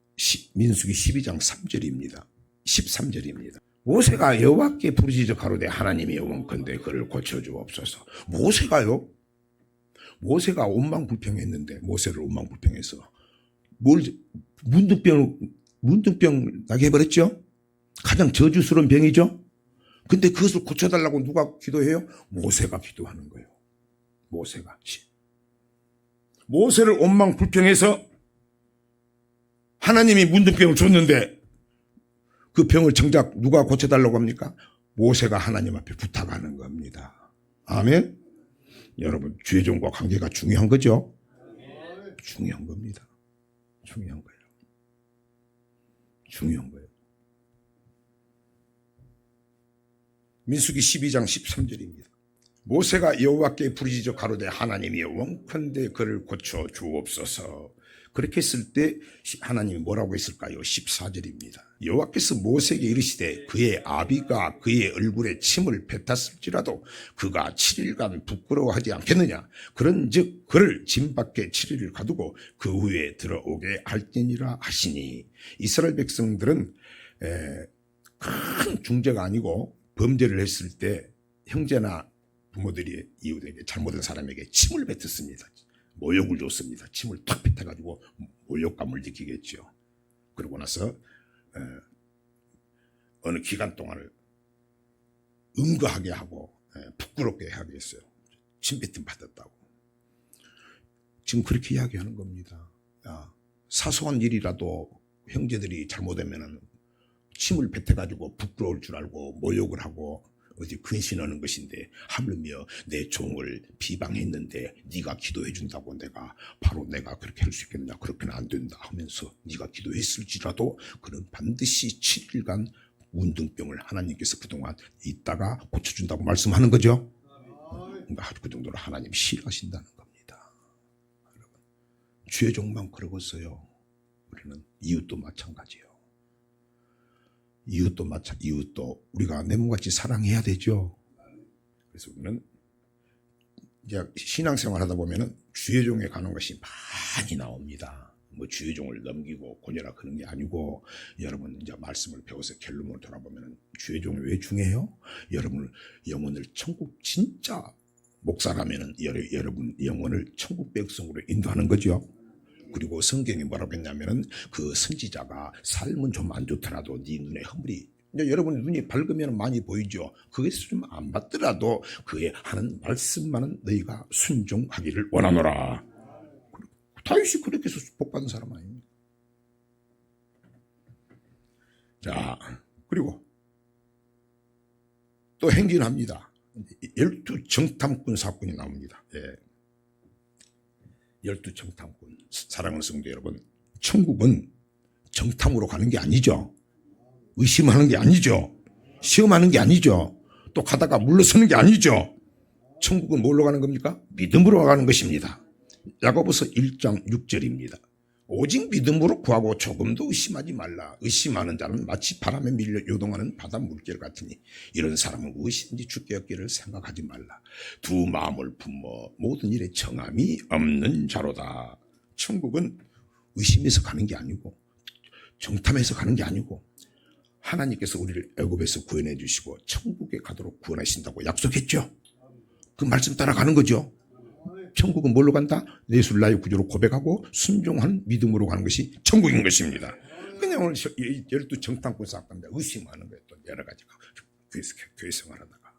Speaker 1: 민수기 12장 3절입니다. 13절입니다. 모세가 여호와께 부르짖어 가로되 하나님이 영원컨대 그를 고쳐주옵소서. 모세가 온망불평했는데 모세를 온망불평해서 문둥병 나게 해버렸죠. 가장 저주스러운 병이죠. 근데 그것을 고쳐달라고 누가 기도해요? 모세가 기도하는 거예요. 모세를 온망불평해서 하나님이 문둥병을 줬는데 그 병을 정작 누가 고쳐달라고 합니까? 모세가 하나님 앞에 부탁하는 겁니다. 아멘. 여러분, 죄종과 관계가 중요한 거죠? 중요한 겁니다. 중요한 거예요. 민수기 12장 13절입니다. 모세가 여호와께 부르짖어 가로되 하나님이여 원컨대 그를 고쳐 주옵소서. 그렇게 했을 때 하나님이 뭐라고 했을까요? 14절입니다. 여호와께서 모세에게 이르시되 그의 아비가 그의 얼굴에 침을 뱉었을지라도 그가 7일간 부끄러워하지 않겠느냐. 그런즉 그를 진 밖에 7일을 가두고 그 후에 들어오게 할지니라 하시니. 이스라엘 백성들은 큰 중죄가 아니고 범죄를 했을 때 형제나 부모들이 이웃에게 잘못한 사람에게 침을 뱉었습니다. 모욕을 줬습니다. 침을 탁 뱉어가지고 모욕감을 느끼겠죠. 그러고 나서 어느 기간 동안을 응거하게 하고 부끄럽게 하게 했어요. 침 뱉음 받았다고. 지금 그렇게 이야기하는 겁니다. 사소한 일이라도 형제들이 잘못하면 침을 뱉어가지고 부끄러울 줄 알고 모욕을 하고 어디 근신하는 것인데, 하물며 내 종을 비방했는데 네가 기도해 준다고 내가 그렇게 할 수 있겠느냐. 그렇게는 안 된다 하면서 네가 기도했을지라도 그는 반드시 7일간 운동병을 하나님께서 그동안 있다가 고쳐준다고 말씀하는 거죠. 그러니까 그 정도로 하나님이 싫어하신다는 겁니다. 여러분, 주의 종만 그러겠어요. 우리는 이웃도 마찬가지예요. 이웃도 우리가 내 몸같이 사랑해야 되죠. 그래서 우리는 이제 신앙생활 하다 보면은 주의 종에 가는 것이 많이 나옵니다. 뭐 주의 종을 넘기고 고녀라 그런 게 아니고, 여러분 이제 말씀을 배워서 결론으로 돌아보면은 주의 종이 왜 중요해요? 여러분 영혼을 천국, 진짜 목사라면은 여러분 영혼을 천국 백성으로 인도하는 거죠. 그리고 성경이 뭐라고 했냐면은 그 선지자가 삶은 좀 안 좋더라도 네 눈에 허물이, 이제 여러분 눈이 밝으면 많이 보이죠. 그것을 좀 안 받더라도 그의 하는 말씀만은 너희가 순종하기를 원하노라. 다윗이 그렇게 해서 복받은 사람 아닙니까? 자, 그리고 또 행진합니다. 12정탐꾼 사건이 나옵니다. 12정탐꾼. 사랑하는 성도 여러분, 천국은 정탐으로 가는 게 아니죠. 의심하는 게 아니죠. 시험하는 게 아니죠. 또 가다가 물러서는 게 아니죠. 천국은 뭘로 가는 겁니까? 믿음으로 가는 것입니다. 야고보서 1장 6절입니다. 오직 믿음으로 구하고 조금도 의심하지 말라. 의심하는 자는 마치 바람에 밀려 요동하는 바다 물결 같으니 이런 사람은 무엇이든지 죽게 얻기를 생각하지 말라. 두 마음을 품어 모든 일에 정함이 없는 자로다. 천국은 의심해서 가는 게 아니고 정탐해서 가는 게 아니고, 하나님께서 우리를 애굽에서 구원해 주시고 천국에 가도록 구원하신다고 약속했죠. 그 말씀 따라가는 거죠. 천국은 뭘로 간다? 예수를 나의 구주로 고백하고 순종하는 믿음으로 가는 것이 천국인 것입니다. 그냥 오늘 12정탐꾼 사건인데 의심하는 거예요. 또 여러 가지가 교회 생활하다가.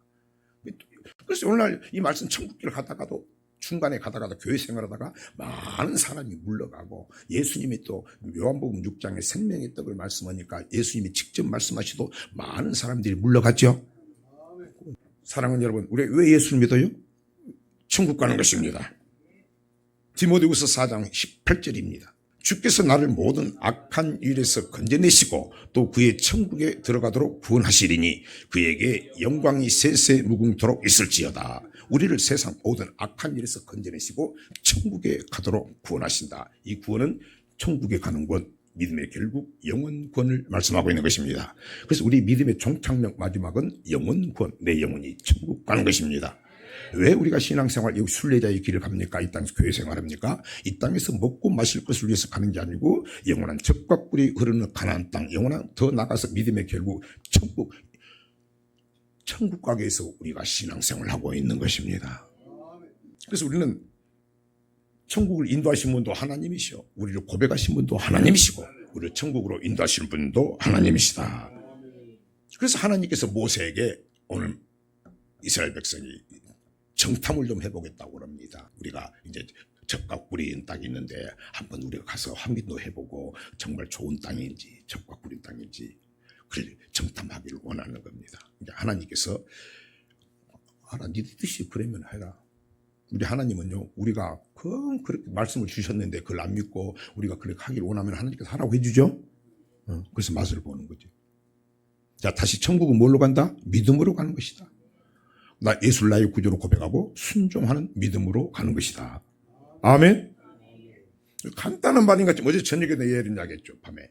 Speaker 1: 그래서 오늘날 이 말씀 천국길 가다가도 중간에 가다가도 교회 생활하다가 많은 사람이 물러가고, 예수님이 또 요한복음 6장에 생명의 떡을 말씀하니까 예수님이 직접 말씀하시도 많은 사람들이 물러갔죠. 사랑하는 여러분, 우리 왜 예수를 믿어요? 천국 가는 것입니다. 디모데후서 4장 18절입니다. 주께서 나를 모든 악한 일에서 건져내시고 또 그의 천국에 들어가도록 구원하시리니 그에게 영광이 세세 무궁토록 있을지어다. 우리를 세상 모든 악한 일에서 건져내시고 천국에 가도록 구원하신다. 이 구원은 천국에 가는 것, 믿음의 결국 영원 구원을 말씀하고 있는 것입니다. 그래서 우리 믿음의 종착역 마지막은 영원 구원, 내 영혼이 천국 가는 것입니다. 왜 우리가 신앙생활, 여기 순례자의 길을 갑니까? 이 땅에서 교회 생활합니까? 이 땅에서 먹고 마실 것을 위해서 가는 게 아니고 영원한 젖과 꿀이 흐르는 가나안 땅, 영원한 더 나가서 믿음의 결국 천국 가기 위해서 우리가 신앙생활을 하고 있는 것입니다. 그래서 우리는 천국을 인도하신 분도 하나님이시오, 우리를 고백하신 분도 하나님이시고 우리를 천국으로 인도하신 분도 하나님이시다. 그래서 하나님께서 모세에게 오늘 이스라엘 백성이 정탐을 좀 해보겠다고 합니다. 우리가 이제 젖과 꿀이 있는 땅이 있는데 한번 우리가 가서 확인도 해보고 정말 좋은 땅인지 젖과 꿀인 땅인지 그걸 정탐하기를 원하는 겁니다. 이제 하나님께서 네 뜻이 그러면 해라. 우리 하나님은요, 우리가 그렇게 말씀을 주셨는데 그걸 안 믿고 우리가 그렇게 하기를 원하면 하나님께서 하라고 해주죠. 그래서 맛을 보는 거죠. 자, 다시 천국은 뭘로 간다? 믿음으로 가는 것이다. 나 예수를 나의 구주로 고백하고 순종하는 믿음으로 가는 것이다. 아멘. 간단한 말인가 좀 어제 저녁에 내 예를 나겠죠. 밤에.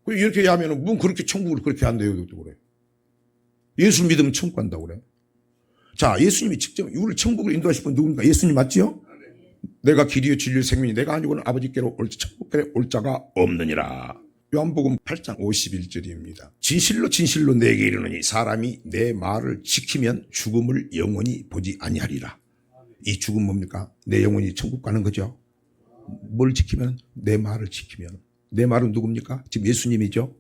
Speaker 1: 이렇게 하면은 뭐 그렇게 천국을 그렇게 한대요. 그래. 예수 믿으면 천국 간다고 그래. 자, 예수님이 직접 우리를 천국으로 인도하실 분 누굽니까? 예수님 맞지요? 내가 길이요 진리요 생명이 내가 아니고는 아버지께로 천국에 올 자가 없느니라. 요한복음 8장 51절입니다. 진실로 진실로 내게 이르노니 사람이 내 말을 지키면 죽음을 영원히 보지 아니하리라. 이 죽음 뭡니까? 내 영혼이 천국 가는 거죠. 뭘 지키면? 내 말을 지키면. 내 말은 누굽니까? 지금 예수님이죠.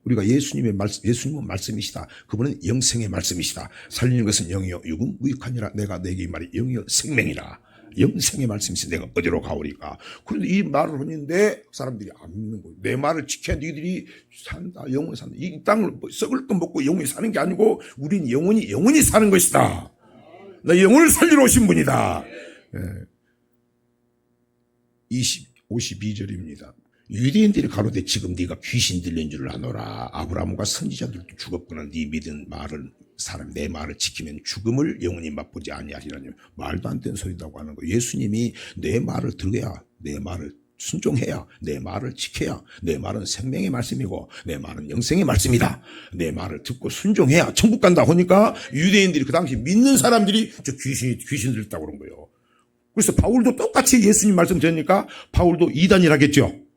Speaker 1: 우리가 예수님의 말씀, 예수님은 말씀이시다. 그분은 영생의 말씀이시다. 살리는 것은 영이요 육은 무익하니라. 내가 내게 이 말이 영이요 생명이라. 영생의 말씀이시 내가 어디로 가오리까. 그런데 이 말을 하는데 사람들이 안 믿는 거예요. 내 말을 지켜야 너희들이 산다. 영원히 산다. 이 땅을 썩을 것 먹고 영원히 사는 게 아니고 우린 영원히 사는 것이다. 나 영혼을 살리러 오신 분이다. 52절입니다. 유대인들이 가로되 지금 네가 귀신 들린 줄 아노라. 아브라함과 선지자들도 죽었거나 네 믿은 말을 사람 내 말을 지키면 죽음을 영원히 맛보지 아니하리라니. 말도 안 되는 소리라고 하는 거예요. 예수님이 내 말을 들어야, 내 말을 순종해야, 내 말을 지켜야, 내 말은 생명의 말씀이고 내 말은 영생의 말씀이다. 내 말을 듣고 순종해야 천국 간다 하니까 유대인들이 그 당시 믿는 사람들이 저 귀신 들렸다고 그런 거예요. 그래서 바울도 똑같이 예수님 말씀 들으니까 바울도 이단이라겠죠.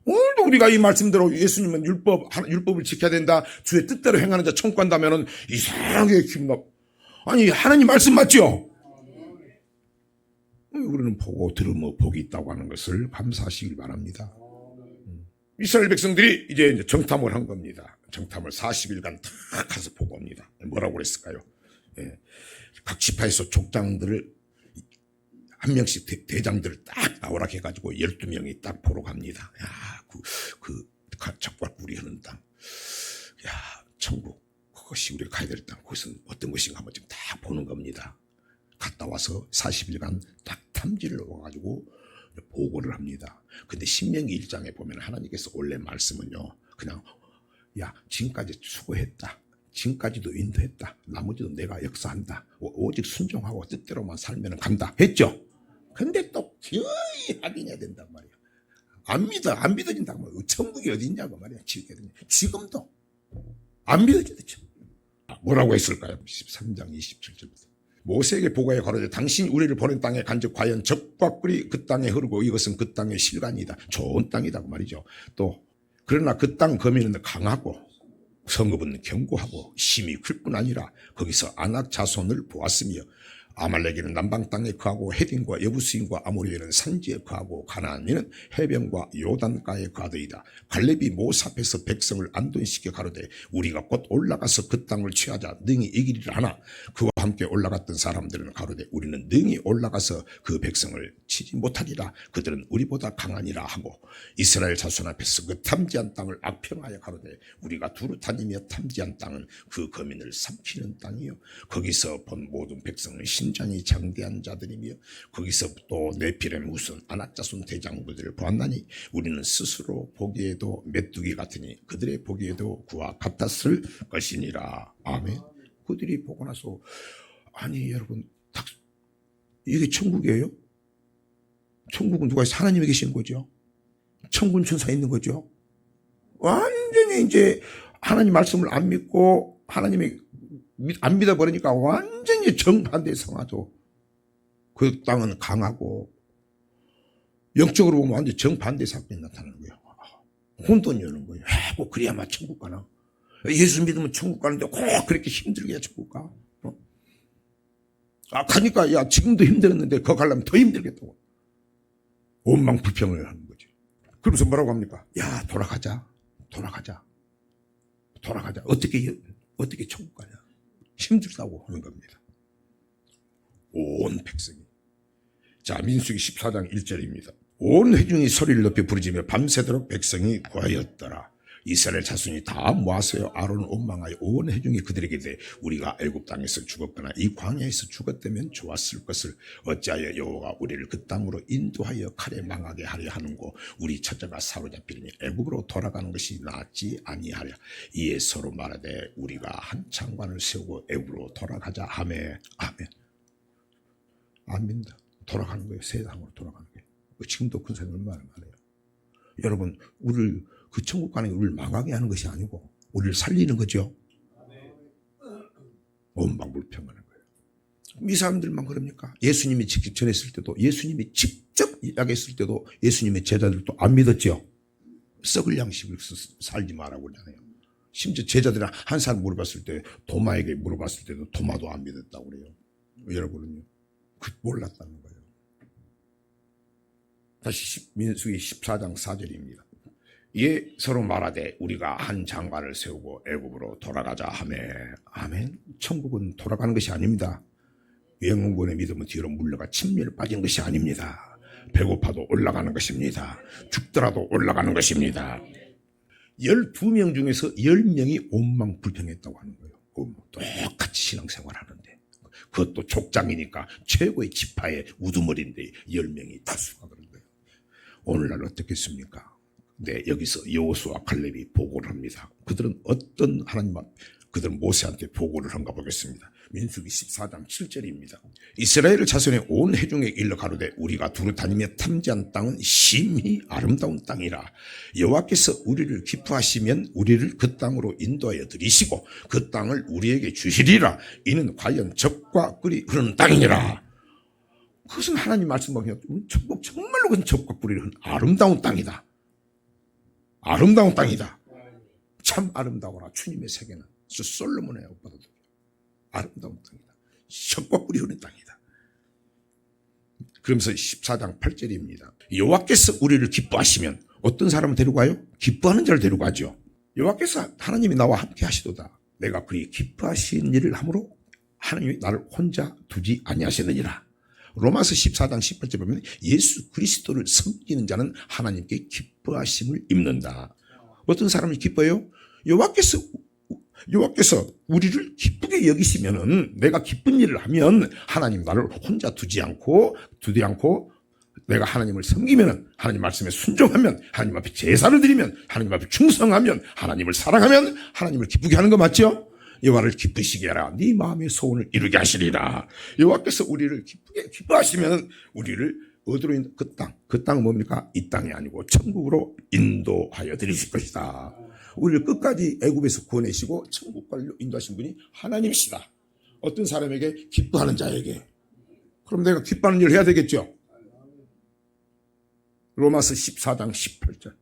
Speaker 1: 오늘도 우리가 이 말씀대로 예수님은 율법을 지켜야 된다. 주의 뜻대로 행하는 자 천국 간다면은 이상하게 기분 아니, 하나님 말씀 맞죠? 우리는 보고 들으며 복이 있다고 하는 것을 감사하시길 바랍니다. 이스라엘 백성들이 이제 정탐을 한 겁니다. 정탐을 40일간 다 가서 보고 옵니다. 뭐라고 그랬을까요? 각 지파에서 족장들을 한 명씩 대장들을 딱 나오라 해가지고 12명이 딱 보러 갑니다. 야, 적과 꿀이 흐르는 땅. 야, 천국. 그것이 우리가 가야 될 땅. 그것은 어떤 것인가 한번 지금 다 보는 겁니다. 갔다 와서 40일간 딱 탐지를 와가지고 보고를 합니다. 근데 신명기 1장에 보면 하나님께서 원래 말씀은요, 그냥, 야, 지금까지 수고했다. 지금까지도 인도했다. 나머지도 내가 역사한다. 오직 순종하고 뜻대로만 살면 간다. 했죠? 근데 또 기어이 확인해야 된단 말이야. 안 믿어진다고 말이야. 천국이 어디 있냐고 말이야. 지금도 안 믿어지죠. 뭐라고 했을까요? 13장 27절부터. 모세에게 보고하여 가로되 당신이 우리를 보낸 땅에 간즉 과연 적과 꿀이 그 땅에 흐르고 이것은 그 땅의 실간이다. 좋은 땅이다. 그 말이죠. 또 그러나 그 땅 거민은 강하고 성읍은 견고하고 힘이 클 뿐 아니라 거기서 아낙 자손을 보았으며 아말렉에는 남방 땅에 거하고 헤딘과 여부스인과 아모리에는 산지에 거하고 가나안에는 해변과 요단가에 거하더이다. 갈렙이 모세 앞에서 백성을 안돈시켜 가로되 우리가 곧 올라가서 그 땅을 취하자 능히 이기리라 하나 그와 함께 올라갔던 사람들은 가로되 우리는 능히 올라가서 그 백성을 치지 못하리라. 그들은 우리보다 강하니라 하고 이스라엘 자손 앞에서 그 탐지한 땅을 악평하여 가로되 우리가 두루 다니며 탐지한 땅은 그 거민을 삼키는 땅이요 거기서 본 모든 백성은 신장이 장대한 자들이며 거기서 또 네피렘 우선 아낙자손 대장부들을 보았나니 우리는 스스로 보기에도 메뚜기 같으니 그들의 보기에도 그와 같았을 것이니라. 아멘. 그들이 보고 나서 아니 여러분 이게 천국이에요? 천국은 누가 있어? 하나님이 계신 거죠. 천군 천사 있는 거죠. 완전히 이제 하나님 말씀을 안 믿고 하나님이 안 믿어버리니까 완전히 정반대의 상하죠. 그 땅은 강하고 영적으로 보면 완전히 정반대의 사건이 나타나는 거예요. 혼돈이 오는 거예요. 꼭 그래야만 천국 가나. 예수 믿으면 천국 가는데 꼭 그렇게 힘들게 해야 천국 가. 가니까 야 지금도 힘들었는데 거 가려면 더 힘들겠다고. 원망 불평을 하는 거죠. 그러면서 뭐라고 합니까? 야 돌아가자. 어떻게 천국 가냐. 힘들다고 하는 겁니다. 온 백성이. 자, 민수기 14장 1절입니다. 온 회중이 소리를 높이 부르짖며 밤새도록 백성이 구하였더라. 이스라엘 자손이 다 모았어요. 아론을 원망하여 온 회중이 그들에게 대해 우리가 애굽 땅에서 죽었거나 이 광야에서 죽었다면 좋았을 것을 어찌하여 여호와가 우리를 그 땅으로 인도하여 칼에 망하게 하려 하는고 우리 처자가 사로잡히니 애굽으로 돌아가는 것이 낫지 아니하랴. 이에 서로 말하되 우리가 한 장관을 세우고 애굽으로 돌아가자 하매. 아멘. 아멘입니다. 돌아가는 거예요. 새 땅으로 돌아가는 거예요. 지금도 큰 생각을 말해요. 여러분, 우리를 그 천국 가는 게 우리를 망하게 하는 것이 아니고 우리를 살리는 거죠. 원방불평하는 거예요. 이 사람들만 그럽니까? 예수님이 직접 전했을 때도, 예수님이 직접 이야기했을 때도 예수님의 제자들도 안 믿었죠. 썩을 양식을 살지 말라고 그러잖아요. 심지어 제자들이 한 사람 물어봤을 때, 도마에게 물어봤을 때도 도마도 안 믿었다고 그래요. 여러분은요, 몰랐다는 거예요. 다시 민수기 14장 4절입니다. 이에 서로 말하되 우리가 한 장관을 세우고 애굽으로 돌아가자 하매. 아멘. 천국은 돌아가는 것이 아닙니다. 영웅군의 믿음은 뒤로 물러가 침멸에 빠진 것이 아닙니다. 배고파도 올라가는 것입니다. 죽더라도 올라가는 것입니다. 12명 중에서 10명이 원망불평했다고 하는 거예요. 똑같이 신앙생활하는데, 그것도 족장이니까 최고의 지파의 우두머리인데 10명이 다수가 그런 거예요. 오늘날 어떻겠습니까? 네, 여기서 여호수아 칼렙이 보고를 합니다. 그들은 어떤 하나님 앞, 그들은 모세한테 보고를 한가 보겠습니다. 민수기 14장 7절입니다. 이스라엘 자손의 온 회중에 일러 가로되 우리가 두루 다니며 탐지한 땅은 심히 아름다운 땅이라. 여호와께서 우리를 기뻐하시면 우리를 그 땅으로 인도하여 들이시고 그 땅을 우리에게 주시리라. 이는 과연 젖과 꿀이 흐르는 땅이니라. 그것은 하나님 말씀하기에 정말로 그것은 젖과 꿀이 흐르는 아름다운 땅이다. 아름다운 땅이다. 참 아름다워라. 주님의 세계는 솔로몬의 오빠도 아름다운 땅이다. 젖과 꿀이 흐르는 땅이다. 그러면서 14장 8절입니다. 여호와께서 우리를 기뻐하시면 어떤 사람을 데려가요? 기뻐하는 자를 데려가죠. 여호와께서 하나님이 나와 함께 하시도다. 내가 그리 기뻐하신 일을 함으로 하나님이 나를 혼자 두지 아니하시느니라. 로마서 14장 18절 보면 예수 그리스도를 섬기는 자는 하나님께 기뻐하심을 입는다. 어떤 사람이 기뻐요? 여호와께서 우리를 기쁘게 여기시면은, 내가 기쁜 일을 하면 하나님 나를 혼자 두지 않고 내가 하나님을 섬기면은, 하나님 말씀에 순종하면, 하나님 앞에 제사를 드리면, 하나님 앞에 충성하면, 하나님을 사랑하면 하나님을 기쁘게 하는 거 맞죠? 여호와를 기쁘시게 하라. 네 마음의 소원을 이루게 하시리라. 여호와께서 우리를 기뻐하시면 우리를 어디로 그 땅은 뭡니까? 이 땅이 아니고 천국으로 인도하여 드리실 것이다. 우리를 끝까지 애굽에서 구원하시고 천국까지 인도하신 분이 하나님이시다. 어떤 사람에게? 기뻐하는 자에게. 그럼 내가 기뻐하는 일을 해야 되겠죠. 로마서 14장 18절.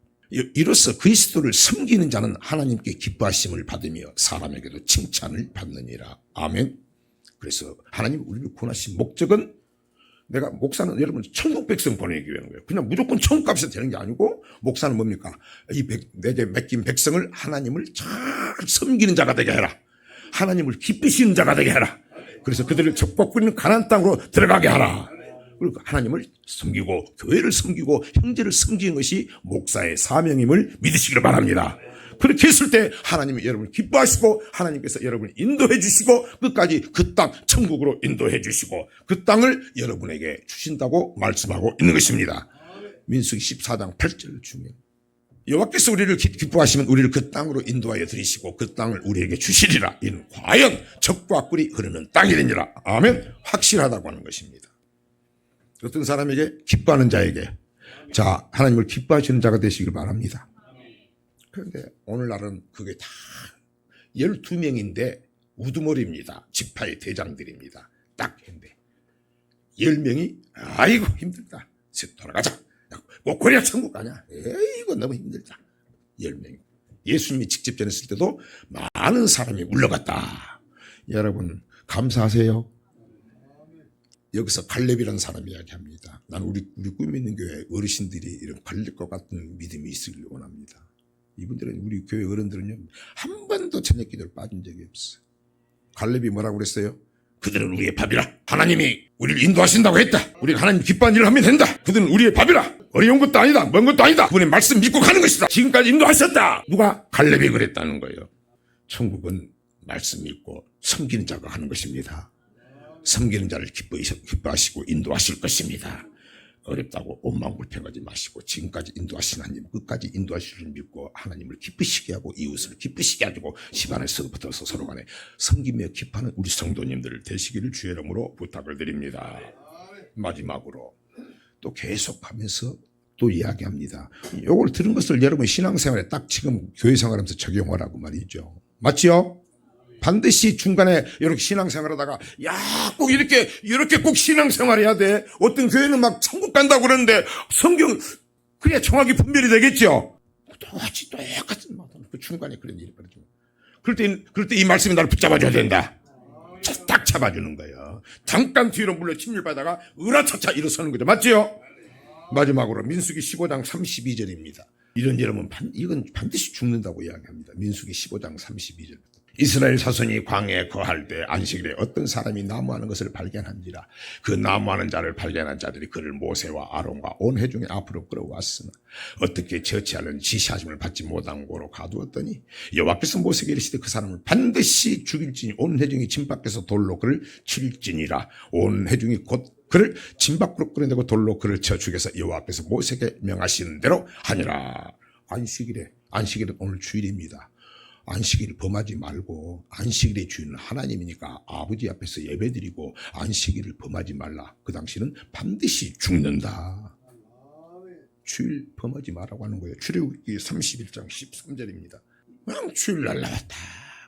Speaker 1: 이로써 그리스도를 섬기는 자는 하나님께 기뻐하심을 받으며 사람에게도 칭찬을 받느니라. 아멘. 그래서 하나님 우리를 구원하신 목적은, 내가 목사는 여러분 천국 백성 보내기 위한 거예요. 그냥 무조건 천국값이 되는 게 아니고, 목사는 뭡니까? 내게 맡긴 백성을 하나님을 잘 섬기는 자가 되게 해라. 하나님을 기쁘시는 자가 되게 해라. 그래서 그들을 젖과 꿀 있는 가나안 땅으로 들어가게 하라. 그리고 하나님을 섬기고 교회를 섬기고 형제를 섬기는 것이 목사의 사명임을 믿으시기를 바랍니다. 그렇게 했을 때 하나님이 여러분을 기뻐하시고, 하나님께서 여러분을 인도해 주시고, 끝까지 그 땅 천국으로 인도해 주시고 그 땅을 여러분에게 주신다고 말씀하고 있는 것입니다. 민수기 14장 8절 중에 여호와께서 우리를 기뻐하시면 우리를 그 땅으로 인도하여 들이시고 그 땅을 우리에게 주시리라. 이는 과연 젖과 꿀이 흐르는 땅이 되니라. 아멘. 확실하다고 하는 것입니다. 어떤 사람에게? 기뻐하는 자에게. 자, 하나님을 기뻐하시는 자가 되시길 바랍니다. 그런데 오늘날은 그게 다 12명인데 우두머리입니다. 지파의 대장들입니다. 딱 했는데 10명이 아이고 힘들다. 돌아가자. 뭐 고려 천국 가냐? 이거 너무 힘들다. 10명이. 예수님이 직접 전했을 때도 많은 사람이 물러갔다. 여러분 감사하세요. 여기서 갈렙이라는 사람이 이야기합니다. 나는 우리 꿈 있는 교회 어르신들이 이런 갈렙과 같은 믿음이 있으길 원합니다. 이분들은, 우리 교회 어른들은요, 한 번도 저녁 기도를 빠진 적이 없어요. 갈렙이 뭐라고 그랬어요? 그들은 우리의 밥이라. 하나님이 우리를 인도하신다고 했다. 우리가 하나님 기뻐하는 일을 하면 된다. 그들은 우리의 밥이라. 어려운 것도 아니다. 먼 것도 아니다. 그분의 말씀 믿고 가는 것이다. 지금까지 인도하셨다. 누가? 갈렙이 그랬다는 거예요. 천국은 말씀 믿고 섬기는 자가 하는 것입니다. 섬기는 자를 기뻐하시고 인도하실 것입니다. 어렵다고 원망불평하지 마시고 지금까지 인도하신 하나님 끝까지 인도하실 줄 믿고 하나님을 기쁘시게 하고 이웃을 기쁘시게 하고 집안에서 붙어서 서로 간에 섬기며 기뻐하는 우리 성도님들 되시기를 주의 이름으로 부탁을 드립니다. 마지막으로 또 계속하면서 또 이야기합니다. 이걸 들은 것을 여러분 신앙생활에 딱 지금 교회생활하면서 적용하라고 말이죠. 맞지요? 반드시 중간에 이렇게 신앙생활하다가 꼭 이렇게 꼭 신앙생활해야 돼. 어떤 교회는 막 천국 간다고 그러는데 성경 그래야 정확히 분별이 되겠죠. 똑같은 그 중간에 그런 일이 벌어지고 그럴 때 이 말씀이 나를 붙잡아줘야 된다. 딱 잡아주는 거예요. 잠깐 뒤로 물러 침몰받다가 으라차차 일어서는 거죠. 맞지요? 마지막으로 민수기 15장 32절입니다. 이런 여러분 이건 반드시 죽는다고 이야기합니다. 민수기 15장 32절. 이스라엘 자손이 광야에 거할 때 안식일에 어떤 사람이 나무하는 것을 발견한지라. 그 나무하는 자를 발견한 자들이 그를 모세와 아론과 온 회중의 앞으로 끌어왔으나 어떻게 처치하려는 지시하심을 받지 못한 고로 가두었더니 여호와께서 모세에게 이르시되 그 사람을 반드시 죽일지니 온 회중이 진 밖에서 돌로 그를 칠지니라. 온 회중이 곧 그를 진 밖으로 끌어내고 돌로 그를 쳐 죽여서 여호와께서 모세에게 명하시는 대로 하니라. 안식일은 오늘 주일입니다. 안식일을 범하지 말고 안식일의 주인은 하나님이니까 아버지 앞에서 예배드리고 안식일을 범하지 말라. 그 당시는 반드시 죽는다. 주일 범하지 말라고 하는 거예요. 출애굽기 31장 13절입니다. 그냥 주일날 나왔다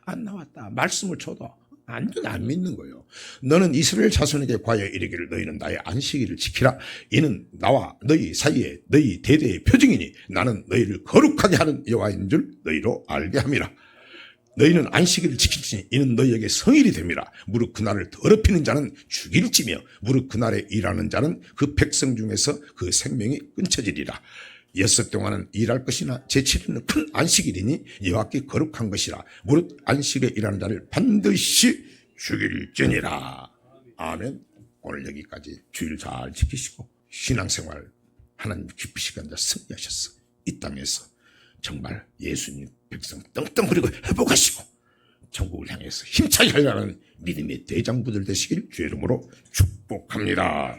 Speaker 1: 안 나왔다 말씀을 줘도 안 믿는 거예요. 너는 이스라엘 자손에게 과여 이르기를 너희는 나의 안식일을 지키라. 이는 나와 너희 사이에 너희 대대의 표징이니 나는 너희를 거룩하게 하는 여호와인 줄 너희로 알게 함이라. 너희는 안식일을 지킬지니 이는 너희에게 성일이 됨이라. 무릇 그날을 더럽히는 자는 죽일지며 무릇 그날에 일하는 자는 그 백성 중에서 그 생명이 끊쳐지리라. 여섯 동안은 일할 것이나 제7일은 큰 안식일이니 여호와께 거룩한 것이라. 무릇 안식일에 일하는 자를 반드시 죽일지니라. 아멘. 오늘 여기까지 주일 잘 지키시고 신앙생활 하나님 기쁘시게 한다 승리하셨어. 이 땅에서 정말 예수님 백성 떵떵거리고 회복하시고 천국을 향해서 힘차게 하려는 믿음의 대장부들 되시길 주의 이름으로 축복합니다.